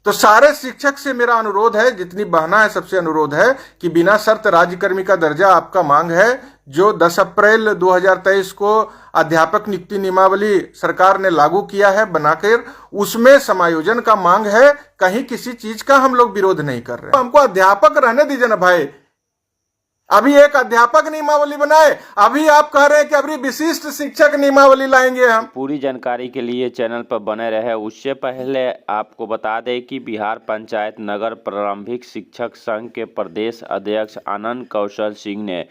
तो सारे शिक्षक से मेरा अनुरोध है, जितनी बहना है सबसे अनुरोध है कि बिना शर्त राज्यकर्मी का दर्जा आपका मांग है, जो 10 अप्रैल 2023 को अध्यापक नियुक्ति नियमावली सरकार ने लागू किया है बनाकर, उसमें समायोजन का मांग है। कहीं किसी चीज का हम लोग विरोध नहीं कर रहे, हमको अध्यापक रहने दीजिए ना भाई। अभी एक अध्यापक नियमावली बनाए, अभी आप कह रहे हैं कि अभी विशिष्ट शिक्षक नियमावली लाएंगे हम। पूरी जानकारी के लिए चैनल पर बने रहे। उससे पहले आपको बता दें कि बिहार पंचायत नगर प्रारंभिक शिक्षक संघ के प्रदेश अध्यक्ष आनंद कौशल सिंह ने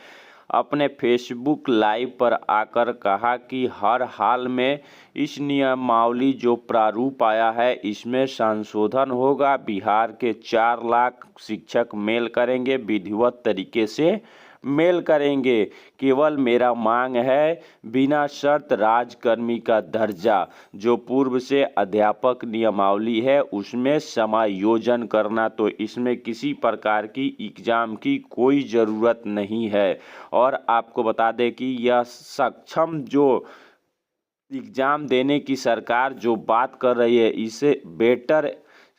अपने फेसबुक लाइव पर आकर कहा कि हर हाल में इस नियमावली जो प्रारूप आया है इसमें संशोधन होगा। बिहार के 4 लाख शिक्षक मेल करेंगे, विधिवत तरीके से मेल करेंगे। केवल मेरा मांग है बिना शर्त राजकर्मी का दर्जा, जो पूर्व से अध्यापक नियमावली है उसमें समायोजन करना। तो इसमें किसी प्रकार की एग्जाम की कोई ज़रूरत नहीं है। और आपको बता दें कि यह सक्षम जो एग्ज़ाम देने की सरकार जो बात कर रही है, इसे बेटर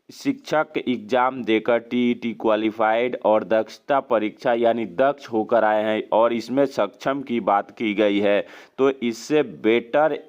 शिक्षक एग्जाम देकर टीईटी क्वालिफाइड और दक्षता परीक्षा यानी दक्ष होकर आए हैं और इसमें सक्षम की बात की गई है। तो इससे बेटर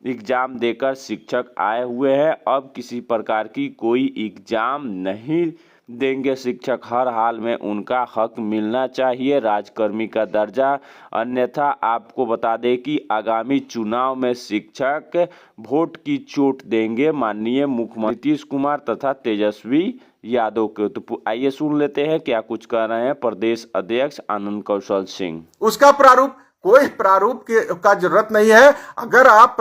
एग्जाम देकर शिक्षक आए हुए हैं। अब किसी प्रकार की कोई एग्जाम नहीं देंगे शिक्षक, हर हाल में उनका हक मिलना चाहिए राजकर्मी का दर्जा। अन्यथा आपको बता दें कि आगामी चुनाव में शिक्षक वोट की चोट देंगे माननीय मुख्यमंत्री नीतीश कुमार तथा तेजस्वी यादव को। तो आइए सुन लेते हैं क्या कुछ कह रहे हैं प्रदेश अध्यक्ष आनंद कौशल सिंह। उसका प्रारूप, कोई प्रारूप का जरूरत नहीं है। अगर आप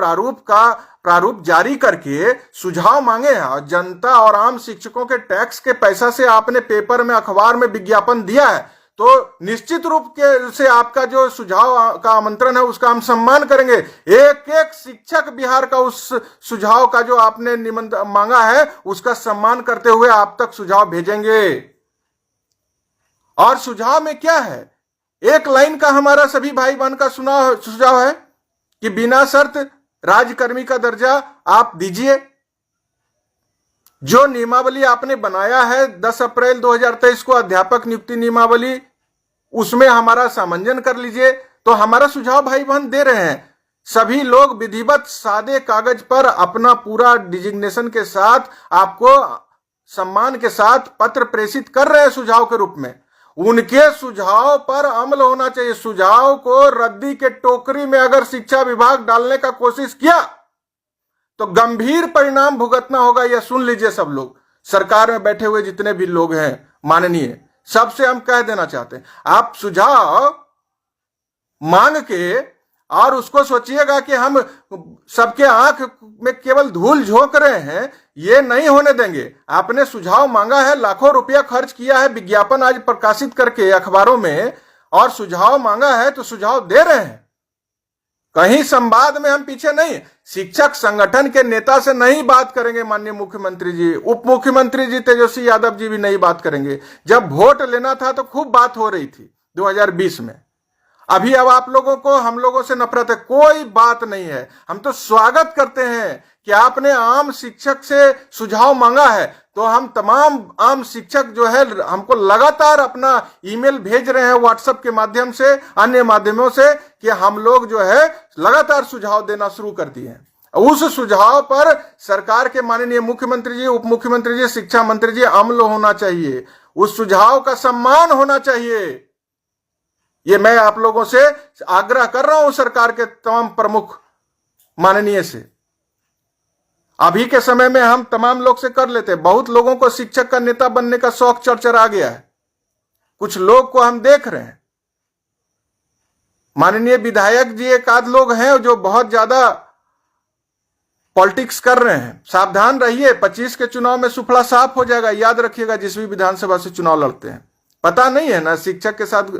प्रारूप जारी करके सुझाव मांगे हैं और जनता और आम शिक्षकों के टैक्स के पैसा से आपने पेपर में अखबार में विज्ञापन दिया है, तो निश्चित रूप से आपका जो सुझाव का आमंत्रण है उसका हम सम्मान करेंगे। एक एक शिक्षक बिहार का उस सुझाव का जो आपने निमंत्रण मांगा है उसका सम्मान करते हुए आप तक सुझाव भेजेंगे। और सुझाव में क्या है, एक लाइन का हमारा सभी भाई बहन का सुझाव है कि बिना शर्त राजकर्मी का दर्जा आप दीजिए। जो नियमावली आपने बनाया है 10 अप्रैल 2023 को अध्यापक नियुक्ति नियमावली, उसमें हमारा सामंजन कर लीजिए। तो हमारा सुझाव भाई बहन दे रहे हैं, सभी लोग विधिवत सादे कागज पर अपना पूरा डिजिग्नेशन के साथ आपको सम्मान के साथ पत्र प्रेषित कर रहे हैं सुझाव के रूप में। उनके सुझाव पर अमल होना चाहिए। सुझाव को रद्दी के टोकरी में अगर शिक्षा विभाग डालने का कोशिश किया तो गंभीर परिणाम भुगतना होगा। यह सुन लीजिए सब लोग, सरकार में बैठे हुए जितने भी लोग हैं माननीय, सबसे हम कह देना चाहते हैं, आप सुझाव मांग के और उसको सोचिएगा कि हम सबके आंख में केवल धूल झोंक रहे हैं, ये नहीं होने देंगे। आपने सुझाव मांगा है, लाखों रुपया खर्च किया है, विज्ञापन आज प्रकाशित करके अखबारों में, और सुझाव मांगा है तो सुझाव दे रहे हैं। कहीं संवाद में हम पीछे नहीं। शिक्षक संगठन के नेता से नहीं बात करेंगे माननीय मुख्यमंत्री जी, उप मुख्यमंत्री जी तेजस्वी यादव जी भी नहीं बात करेंगे। जब वोट लेना था तो खूब बात हो रही थी 2020 में। अभी अब आप लोगों को हम लोगों से नफरत है, कोई बात नहीं है। हम तो स्वागत करते हैं कि आपने आम शिक्षक से सुझाव मांगा है, तो हम तमाम आम शिक्षक जो है हमको लगातार अपना ईमेल भेज रहे हैं व्हाट्सएप के माध्यम से, अन्य माध्यमों से, कि हम लोग जो है लगातार सुझाव देना शुरू कर दिए हैं। उस सुझाव पर सरकार के माननीय मुख्यमंत्री जी, उप मुख्यमंत्री जी, शिक्षा मंत्री जी अमल होना चाहिए। उस सुझाव का सम्मान होना चाहिए। ये मैं आप लोगों से आग्रह कर रहा हूं, सरकार के तमाम प्रमुख माननीय से। अभी के समय में हम तमाम लोग से कर लेते हैं। बहुत लोगों को शिक्षक का नेता बनने का शौक चरचरा गया है। कुछ लोग को हम देख रहे हैं, माननीय विधायक जी एक आध लोग हैं जो बहुत ज्यादा पॉलिटिक्स कर रहे हैं। सावधान रहिए, 25 के चुनाव में सुफड़ा साफ हो जाएगा। याद रखिएगा, जिस भी विधानसभा से चुनाव लड़ते हैं, पता नहीं है ना शिक्षक के साथ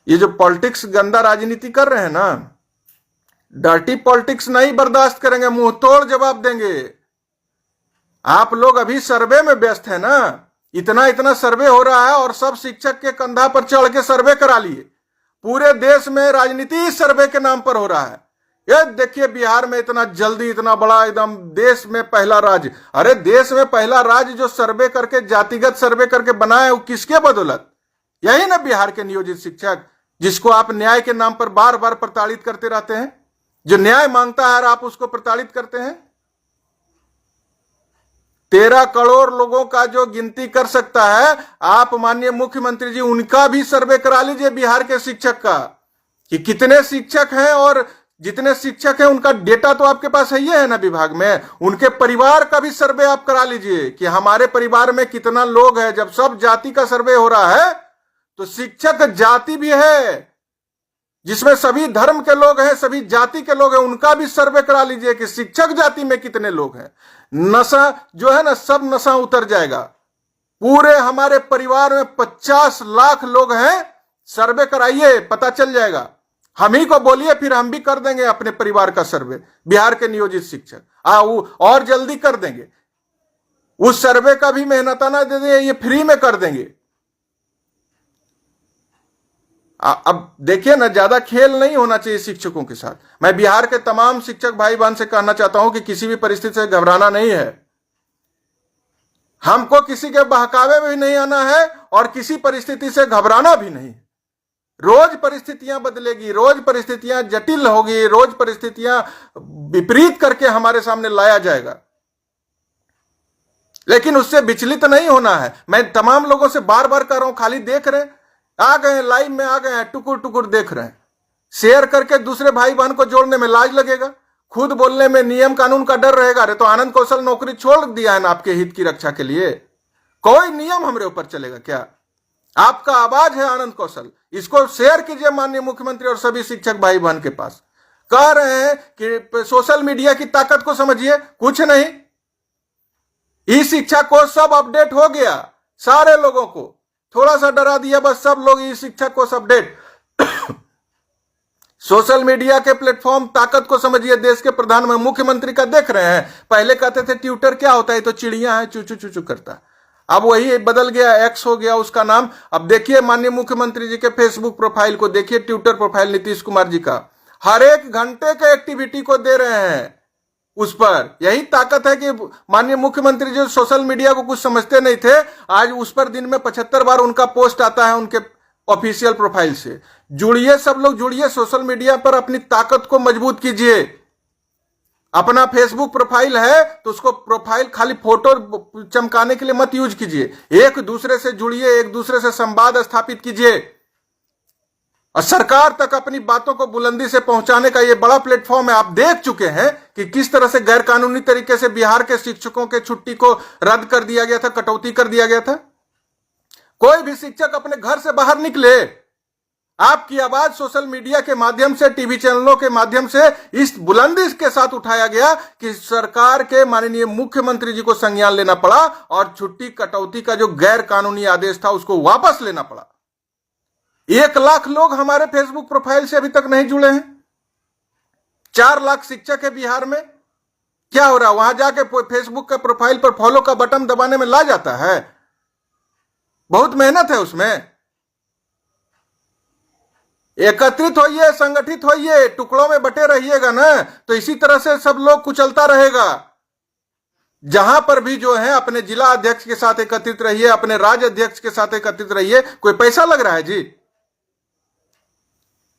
ये जो पॉलिटिक्स गंदा राजनीति कर रहे हैं ना, डर्टी पॉलिटिक्स नहीं बर्दाश्त करेंगे, मुंह तोड़ जवाब देंगे। आप लोग अभी सर्वे में व्यस्त है ना, इतना सर्वे हो रहा है और सब शिक्षक के कंधा पर चढ़ के सर्वे करा लिए। पूरे देश में राजनीति इस सर्वे के नाम पर हो रहा है ये देखिए बिहार में इतना जल्दी इतना बड़ा एकदम देश में पहला राज्य, अरे देश में पहला राज्य जो सर्वे करके जातिगत सर्वे करके बना है वो किसके बदौलत? यही ना बिहार के नियोजित शिक्षक, जिसको आप न्याय के नाम पर बार बार प्रताड़ित करते रहते हैं, जो न्याय मांगता है और आप उसको प्रताड़ित करते हैं। 13 करोड़ लोगों का जो गिनती कर सकता है, आप माननीय मुख्यमंत्री जी उनका भी सर्वे करा लीजिए बिहार के शिक्षक का, कि कितने शिक्षक हैं, और जितने शिक्षक हैं उनका डेटा तो आपके पास है ना विभाग में, उनके परिवार का भी सर्वे आप करा लीजिए कि हमारे परिवार में कितना लोग हैं। जब सब जाति का सर्वे हो रहा है तो शिक्षक जाति भी है, जिसमें सभी धर्म के लोग हैं, सभी जाति के लोग हैं, उनका भी सर्वे करा लीजिए कि शिक्षक जाति में कितने लोग हैं। नशा जो है ना, सब नशा उतर जाएगा। पूरे हमारे परिवार में 50 लाख लोग हैं, सर्वे कराइए, पता चल जाएगा। हम ही को बोलिए, फिर हम भी कर देंगे अपने परिवार का सर्वे, बिहार के नियोजित शिक्षक और जल्दी कर देंगे। उस सर्वे का भी मेहनताना दे देंगे, ये फ्री में कर देंगे। अब देखिए ना, ज्यादा खेल नहीं होना चाहिए शिक्षकों के साथ। मैं बिहार के तमाम शिक्षक भाई बहन से कहना चाहता हूं कि किसी भी परिस्थिति से घबराना नहीं है, हमको किसी के बहकावे में भी नहीं आना है और किसी परिस्थिति से घबराना भी नहीं। रोज परिस्थितियां बदलेगी, रोज परिस्थितियां जटिल होगी, रोज परिस्थितियां विपरीत करके हमारे सामने लाया जाएगा, लेकिन उससे विचलित नहीं होना है। मैं तमाम लोगों से बार बार कह रहा हूं, खाली देख रहे आ गए, लाइव में आ गए हैं, टुकुर टुकुर देख रहे हैं, शेयर करके दूसरे भाई बहन को जोड़ने में लाज लगेगा, खुद बोलने में नियम कानून का डर रहेगा। अरे तो आनंद कौशल नौकरी छोड़ दिया है ना आपके हित की रक्षा के लिए, कोई नियम हमरे ऊपर चलेगा क्या? आपका आवाज है आनंद कौशल, इसको शेयर कीजिए माननीय मुख्यमंत्री और सभी शिक्षक भाई बहन के पास। कह रहे हैं कि सोशल मीडिया की ताकत को समझिए, कुछ नहीं, ई शिक्षा को सब अपडेट हो गया, सारे लोगों को थोड़ा सा डरा दिया बस, सब लोग ई शिक्षा को अपडेट सोशल मीडिया के प्लेटफॉर्म ताकत को समझिए। देश के प्रधानमंत्री मुख्यमंत्री का देख रहे हैं, पहले कहते थे ट्विटर क्या होता है, तो चिड़िया है चू चू चू चू करता, अब वही बदल गया, एक्स हो गया उसका नाम। अब देखिए माननीय मुख्यमंत्री जी के फेसबुक प्रोफाइल को देखिए, ट्विटर प्रोफाइल नीतीश कुमार जी का, हर एक घंटे के एक्टिविटी को दे रहे हैं उस पर। यही ताकत है कि माननीय मुख्यमंत्री जी सोशल मीडिया को कुछ समझते नहीं थे, आज उस पर दिन में 75 बार उनका पोस्ट आता है उनके ऑफिशियल प्रोफाइल से। जुड़िए, सब लोग जुड़िए, सोशल मीडिया पर अपनी ताकत को मजबूत कीजिए। अपना फेसबुक प्रोफाइल है तो उसको प्रोफाइल खाली फोटो चमकाने के लिए मत यूज कीजिए, एक दूसरे से जुड़िए, एक दूसरे से संवाद स्थापित कीजिए और सरकार तक अपनी बातों को बुलंदी से पहुंचाने का ये बड़ा प्लेटफॉर्म है। आप देख चुके हैं कि किस तरह से गैर कानूनी तरीके से बिहार के शिक्षकों के छुट्टी को रद्द कर दिया गया था, कटौती कर दिया गया था। कोई भी शिक्षक अपने घर से बाहर निकले, आपकी आवाज सोशल मीडिया के माध्यम से, टीवी चैनलों के माध्यम से इस बुलंदी के साथ उठाया गया कि सरकार के माननीय मुख्यमंत्री जी को संज्ञान लेना पड़ा और छुट्टी कटौती का जो गैर कानूनी आदेश था उसको वापस लेना पड़ा। 1 लाख लोग हमारे फेसबुक प्रोफाइल से अभी तक नहीं जुड़े हैं। 4 लाख शिक्षक है बिहार में। क्या हो रहा है? वहां जाके फेसबुक का प्रोफाइल पर फॉलो का बटन दबाने में ला जाता है, बहुत मेहनत है उसमें। एकत्रित होइए, संगठित होइए, टुकड़ों में बटे रहिएगा ना, तो इसी तरह से सब लोग कुचलता रहेगा। जहां पर भी जो है अपने जिला अध्यक्ष के साथ एकत्रित रहिए, अपने राज्य अध्यक्ष के साथ एकत्रित रहिए। कोई पैसा लग रहा है जी?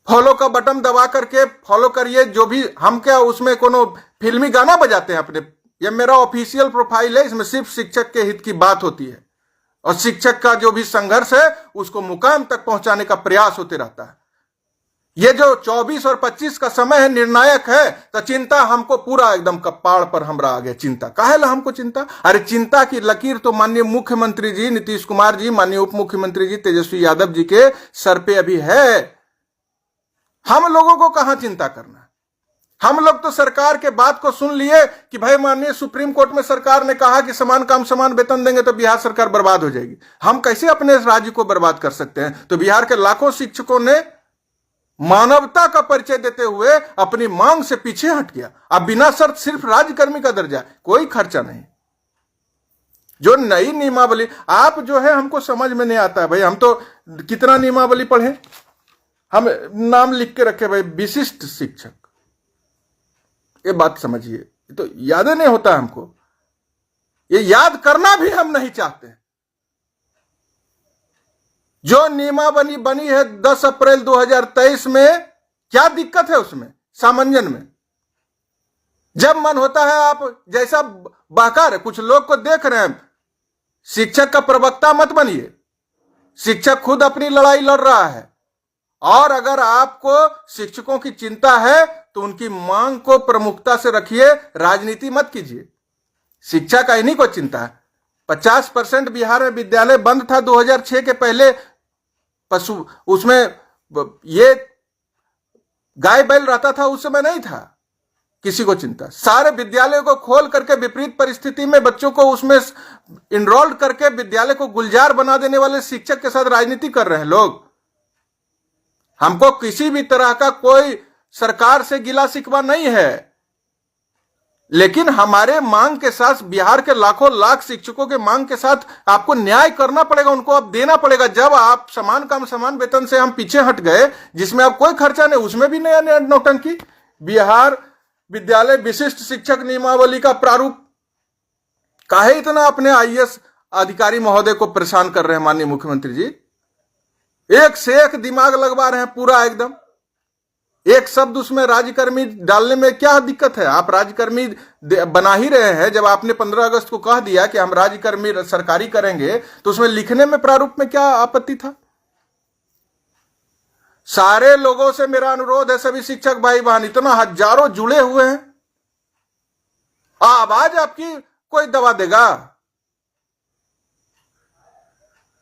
फॉलो का बटन दबा करके फॉलो करिए। जो भी हम क्या उसमें कोनो फिल्मी गाना बजाते हैं अपने, यह मेरा ऑफिशियल प्रोफाइल है, इसमें सिर्फ शिक्षक के हित की बात होती है और शिक्षक का जो भी संघर्ष है उसको मुकाम तक पहुंचाने का प्रयास होते रहता है। ये जो 24 और 25 का समय है निर्णायक है, तो चिंता हमको पूरा एकदम कपाड़ पर हमरा आ गया। चिंता काहे ला हमको चिंता? अरे चिंता की लकीर तो माननीय मुख्यमंत्री जी नीतीश कुमार जी, माननीय उप मुख्यमंत्री जी तेजस्वी यादव जी के सर पे अभी है। हम लोगों को कहां चिंता करना? हम लोग तो सरकार के बात को सुन लिए कि भाई माननीय सुप्रीम कोर्ट में सरकार ने कहा कि समान काम समान वेतन देंगे तो बिहार सरकार बर्बाद हो जाएगी। हम कैसे अपने राज्य को बर्बाद कर सकते हैं? तो बिहार के लाखों शिक्षकों ने मानवता का परिचय देते हुए अपनी मांग से पीछे हट गया। अब बिना शर्त सिर्फ राज्यकर्मी का दर्जा, कोई खर्चा नहीं। जो नई नियमावली आप जो है हमको समझ में नहीं आता है भाई। हम तो कितना नियमावली पढ़े, हम नाम लिख के रखे भाई विशिष्ट शिक्षक, ये बात समझिए, ये तो याद नहीं होता हमको, ये याद करना भी हम नहीं चाहते। जो नियमावली बनी है 10 अप्रैल 2023 में, क्या दिक्कत है उसमें सामंजन में? जब मन होता है आप जैसा बहका रहे, कुछ लोग को देख रहे हैं, शिक्षक का प्रवक्ता मत बनिए। शिक्षक खुद अपनी लड़ाई लड़ रहा है, और अगर आपको शिक्षकों की चिंता है तो उनकी मांग को प्रमुखता से रखिए, राजनीति मत कीजिए। शिक्षा का इन्हीं को चिंता है। 50% बिहार में विद्यालय बंद था 2006 के पहले, पशु उसमें ये गाय बैल रहता था, उस समय नहीं था किसी को चिंता। सारे विद्यालयों को खोल करके विपरीत परिस्थिति में बच्चों को उसमें इनरोल्ड करके विद्यालय को गुलजार बना देने वाले शिक्षक के साथ राजनीति कर रहे हैं लोग। हमको किसी भी तरह का कोई सरकार से गिला शिकवा नहीं है, लेकिन हमारे मांग के साथ, बिहार के लाखों लाख शिक्षकों के मांग के साथ आपको न्याय करना पड़ेगा, उनको अब देना पड़ेगा। जब आप समान काम समान वेतन से हम पीछे हट गए, जिसमें अब कोई खर्चा नहीं, उसमें भी नया नया नौटंकी। बिहार विद्यालय विशिष्ट शिक्षक नियमावली का प्रारूप काहे इतना अपने आईएएस अधिकारी महोदय को परेशान कर रहे हैं माननीय मुख्यमंत्री जी? एक से एक दिमाग लगवा रहे हैं पूरा एकदम। एक शब्द उसमें राज्यकर्मी डालने में क्या दिक्कत है? आप राज्यकर्मी बना ही रहे हैं। जब आपने 15 अगस्त को कह दिया कि हम राज्यकर्मी सरकारी करेंगे, तो उसमें लिखने में प्रारूप में क्या आपत्ति था? सारे लोगों से मेरा अनुरोध है, सभी शिक्षक भाई बहन, इतना हजारों जुड़े हुए हैं, आवाज आपकी कोई दबा देगा?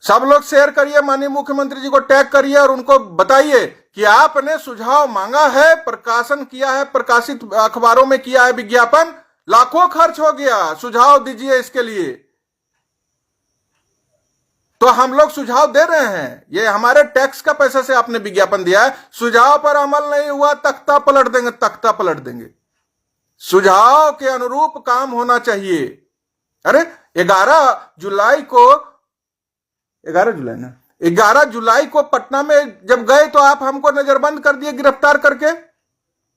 सब लोग शेयर करिए, माननीय मुख्यमंत्री जी को टैग करिए और उनको बताइए कि आपने सुझाव मांगा है, प्रकाशन किया है, प्रकाशित अखबारों में किया है विज्ञापन, लाखों खर्च हो गया, सुझाव दीजिए इसके लिए। तो हम लोग सुझाव दे रहे हैं, ये हमारे टैक्स का पैसा से आपने विज्ञापन दिया है। सुझाव पर अमल नहीं हुआ, तख्ता पलट देंगे, तख्ता पलट देंगे। सुझाव के अनुरूप काम होना चाहिए। अरे 11 जुलाई ना, 11 जुलाई को पटना में जब गए तो आप हमको नजरबंद कर दिए, गिरफ्तार करके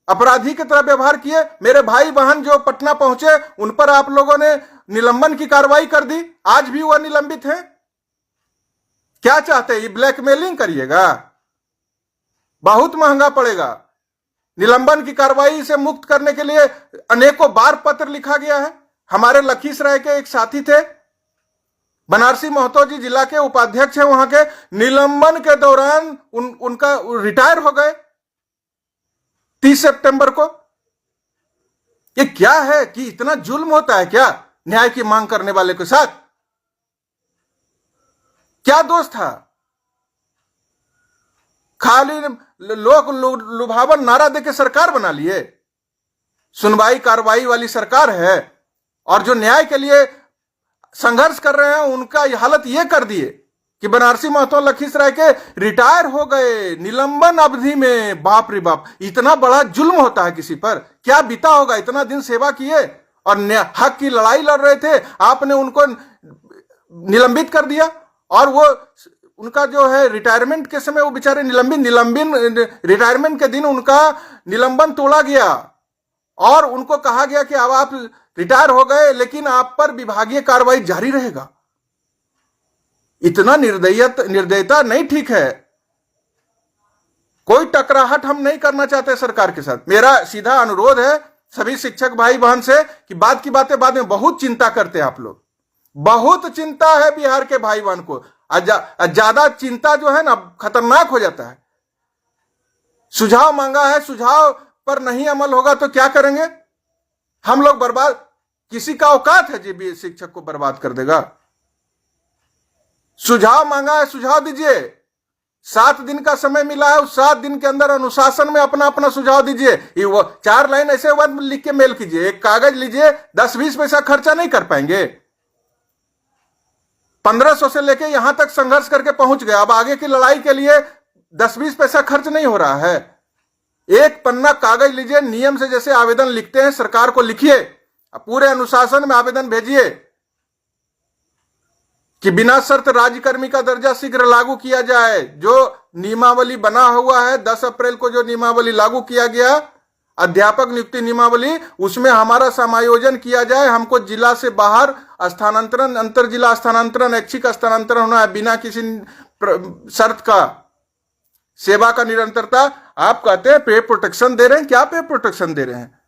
अपराधी की तरह व्यवहार किए। मेरे भाई बहन जो पटना पहुंचे उन पर आप लोगों ने निलंबन की कार्रवाई कर दी, आज भी वह निलंबित हैं। क्या चाहते हैं? ये ब्लैकमेलिंग करिएगा? बहुत महंगा पड़ेगा। निलंबन की कार्रवाई से मुक्त करने के लिए अनेकों बार पत्र लिखा गया है। हमारे लखीसराय के एक साथी थे, बनारसी महतो जी जिला के उपाध्यक्ष हैं वहां के, निलंबन के दौरान उनका रिटायर हो गए 30 सितंबर को। ये क्या है कि इतना जुल्म होता है क्या न्याय की मांग करने वाले के साथ? क्या दोष था? खाली लोग लुभावन नारा देके सरकार बना लिए। सुनवाई कार्रवाई वाली सरकार है, और जो न्याय के लिए संघर्ष कर रहे हैं उनका हालत यह कर दिए कि बनारसी महतो लखीसराय के रिटायर हो गए निलंबन अवधि में। बाप रे बाप, इतना बड़ा जुल्म होता है किसी पर? क्या बीता होगा? इतना दिन सेवा किए और हक की लड़ाई लड़ रहे थे, आपने उनको निलंबित कर दिया। और वो उनका जो है रिटायरमेंट के समय वो बेचारे रिटायरमेंट के दिन उनका निलंबन तोड़ा गया और उनको कहा गया कि अब आप रिटायर हो गए, लेकिन आप पर विभागीय कार्रवाई जारी रहेगा। इतना निर्दयता नहीं ठीक है। कोई टकराहट हम नहीं करना चाहते सरकार के साथ। मेरा सीधा अनुरोध है सभी शिक्षक भाई बहन से कि बाद की बातें बाद में, बहुत चिंता करते हैं आप लोग, बहुत चिंता है बिहार के भाई बहन को। ज्यादा चिंता जो है ना खतरनाक हो जाता है। सुझाव मांगा है, सुझाव पर नहीं अमल होगा तो क्या करेंगे हम लोग? बर्बाद। किसी का औकात है जी शिक्षक को बर्बाद कर देगा? सुझाव मांगा है, सुझाव दीजिए। 7 दिन का समय मिला है, उस 7 दिन के अंदर अनुशासन में अपना अपना सुझाव दीजिए। वो 4 लाइन ऐसे बाद लिख के मेल कीजिए, एक कागज लीजिए, 10-20 पैसा खर्चा नहीं कर पाएंगे। 1500 से लेके यहां तक संघर्ष करके पहुंच गए, अब आगे की लड़ाई के लिए 10-20 पैसा खर्च नहीं हो रहा है। एक पन्ना कागज लीजिए, नियम से जैसे आवेदन लिखते हैं सरकार को लिखिए, पूरे अनुशासन में आवेदन भेजिए कि बिना शर्त राज्यकर्मी का दर्जा शीघ्र लागू किया जाए। जो नियमावली बना हुआ है 10 अप्रैल को जो नियमावली लागू किया गया, अध्यापक नियुक्ति नियमावली, उसमें हमारा समायोजन किया जाए। हमको जिला से बाहर स्थानांतरण, अंतर जिला स्थानांतरण, ऐच्छिक स्थानांतरण होना है बिना किसी शर्त का। सेवा का निरंतरता, आप कहते हैं पे प्रोटेक्शन दे रहे हैं, क्या पे प्रोटेक्शन दे रहे हैं?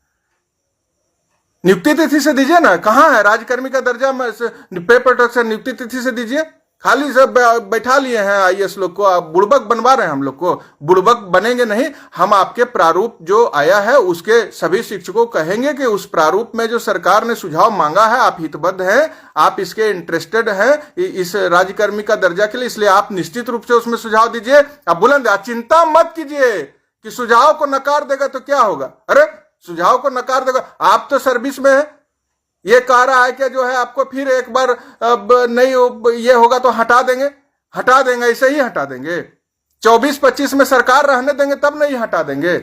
नियुक्ति तिथि से दीजिए ना, कहां है राज्यकर्मी का दर्जा? पे प्रोटेक्शन नियुक्ति तिथि से दीजिए। खाली सब बैठा लिए हैं आईएएस लोग को, आप बुड़बक बनवा रहे हैं हम लोग को। बुड़बक बनेंगे नहीं, हम आपके प्रारूप जो आया है उसके सभी शिक्षकों कहेंगे कि उस प्रारूप में जो सरकार ने सुझाव मांगा है, आप हितबद्ध हैं, आप इसके इंटरेस्टेड हैं इस राज्यकर्मी का दर्जा के लिए, इसलिए आप निश्चित रूप से उसमें सुझाव दीजिए। अब बुलंद चिंता मत कीजिए कि सुझाव को नकार देगा तो क्या होगा। अरे सुझाव को नकार देगा, आप तो सर्विस में है, ये कह रहा है कि जो है आपको फिर एक बार नहीं ये होगा तो हटा देंगे, ऐसे ही हटा देंगे। 24-25 में सरकार रहने देंगे तब नहीं हटा देंगे।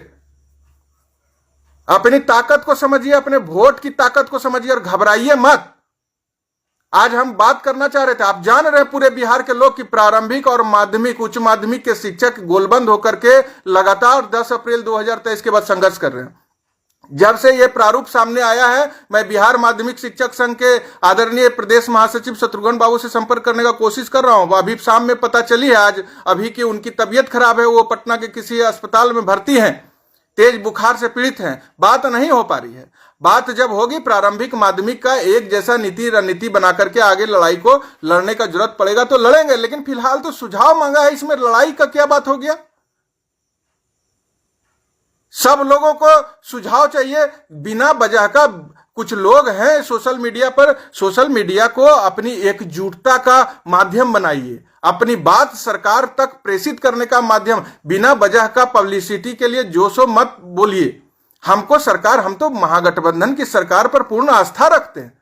अपनी ताकत को समझिए, अपने वोट की ताकत को समझिए और घबराइए मत। आज हम बात करना चाह रहे थे, आप जान रहे हैं पूरे बिहार के लोग कि प्रारंभिक और माध्यमिक, उच्च माध्यमिक के शिक्षक गोलबंद होकर के लगातार 10 अप्रैल 2023 के बाद संघर्ष कर रहे हैं। जब से ये प्रारूप सामने आया है, मैं बिहार माध्यमिक शिक्षक संघ के आदरणीय प्रदेश महासचिव शत्रुघ्न बाबू से संपर्क करने का कोशिश कर रहा हूं। अभी शाम में पता चली है आज अभी की उनकी तबीयत खराब है, वो पटना के किसी अस्पताल में भर्ती हैं, तेज बुखार से पीड़ित हैं, बात नहीं हो पा रही है। बात जब होगी प्रारंभिक माध्यमिक का एक जैसा नीति रणनीति बना करके आगे लड़ाई को लड़ने का जरूरत पड़ेगा तो लड़ेंगे, लेकिन फिलहाल तो सुझाव मांगा है, इसमें लड़ाई का क्या बात हो गया? सब लोगों को सुझाव चाहिए बिना वजह का। कुछ लोग हैं सोशल मीडिया पर, सोशल मीडिया को अपनी एकजुटता का माध्यम बनाइए, अपनी बात सरकार तक प्रेषित करने का माध्यम। बिना वजह का पब्लिसिटी के लिए जो सो मत बोलिए। हमको सरकार, हम तो महागठबंधन की सरकार पर पूर्ण आस्था रखते हैं,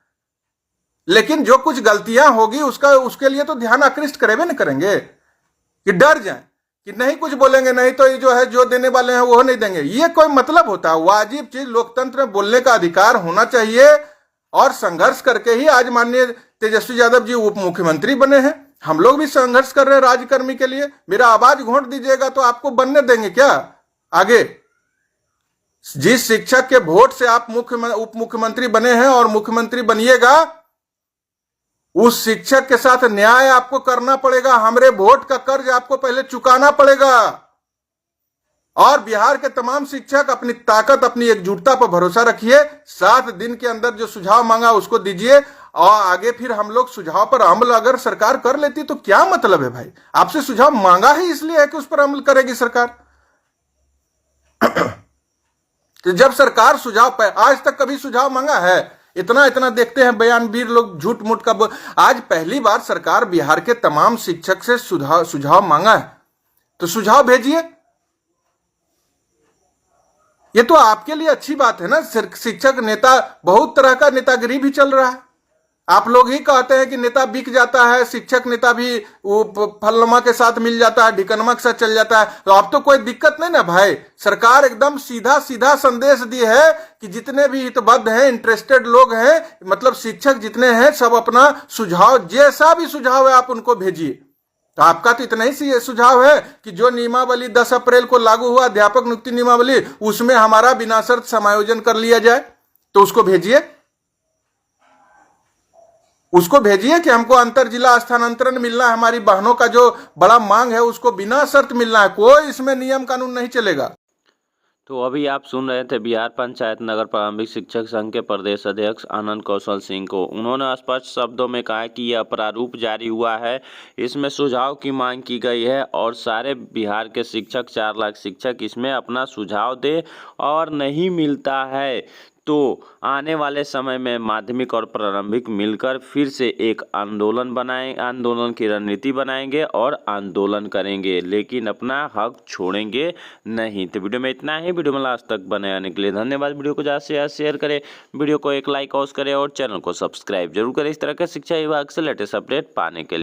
लेकिन जो कुछ गलतियां होगी उसके लिए तो ध्यान आकृष्ट करेंगे न करेंगे कि डर जाए कि नहीं कुछ बोलेंगे नहीं तो ये जो है जो देने वाले हैं वो नहीं देंगे। ये कोई मतलब होता है? वाजिब चीज लोकतंत्र में बोलने का अधिकार होना चाहिए और संघर्ष करके ही आज माननीय तेजस्वी यादव जी उप मुख्यमंत्री बने हैं। हम लोग भी संघर्ष कर रहे हैं राज्यकर्मी के लिए। मेरा आवाज घोंट दीजिएगा तो आपको बनने देंगे क्या आगे? जिस शिक्षक के वोट से आप उप मुख्यमंत्री बने हैं और मुख्यमंत्री बनिएगा, उस शिक्षक के साथ न्याय आपको करना पड़ेगा। हमारे वोट का कर्ज आपको पहले चुकाना पड़ेगा। और बिहार के तमाम शिक्षक अपनी ताकत, अपनी एकजुटता पर भरोसा रखिए। 7 दिन के अंदर जो सुझाव मांगा उसको दीजिए और आगे फिर हम लोग सुझाव पर अमल अगर सरकार कर लेती तो क्या मतलब है भाई? आपसे सुझाव मांगा ही इसलिए है कि उस पर अमल करेगी सरकार। तो जब सरकार सुझाव, आज तक कभी सुझाव मांगा है? इतना देखते हैं बयानवीर लोग झूठ मूठ का। आज पहली बार सरकार बिहार के तमाम शिक्षक से सुझाव मांगा है, तो सुझाव भेजिए। ये तो आपके लिए अच्छी बात है ना। शिक्षक नेता, बहुत तरह का नेतागिरी भी चल रहा है। आप लोग ही कहते हैं कि नेता बिक जाता है, शिक्षक नेता भी वो फलनमा के साथ मिल जाता है, ढिकनमा के साथ चल जाता है। तो अब तो कोई दिक्कत नहीं ना भाई। सरकार एकदम सीधा संदेश दी है कि जितने भी हितबद्ध हैं, इंटरेस्टेड लोग हैं, मतलब शिक्षक जितने हैं, सब अपना सुझाव, जैसा भी सुझाव है आप उनको भेजिए। तो आपका तो इतना ही सुझाव है कि जो नियमावली 10 अप्रैल को लागू हुआ, अध्यापक नियुक्ति नियमावली, उसमें हमारा बिना शर्त समायोजन कर लिया जाए, तो उसको भेजिए। उसको भेजिए कि हमको अंतर जिला स्थानांतरण मिलना है, हमारी बहनों का जो बड़ा मांग है उसको बिना शर्त मिलना है। कोई इसमें नियम कानून नहीं चलेगा। तो अभी आप सुन रहे थे बिहार पंचायत नगर प्रारंभिक शिक्षक संघ के प्रदेश अध्यक्ष आनंद कौशल सिंह को। उन्होंने स्पष्ट शब्दों में कहा कि यह प्रारूप जारी हुआ है, इसमें सुझाव की मांग की गई है और सारे बिहार के शिक्षक, 4 लाख शिक्षक इसमें अपना सुझाव दे और नहीं मिलता है तो आने वाले समय में माध्यमिक और प्रारंभिक मिलकर फिर से एक आंदोलन की रणनीति बनाएंगे और आंदोलन करेंगे, लेकिन अपना हक छोड़ेंगे नहीं। तो वीडियो में इतना ही। वीडियो में लास्ट तक बने रहने के लिए धन्यवाद। वीडियो को ज़्यादा से ज़्यादा शेयर करें, वीडियो को एक लाइक और करें और चैनल को सब्सक्राइब जरूर करें इस तरह के शिक्षा विभाग से लेटेस्ट अपडेट पाने के लिए।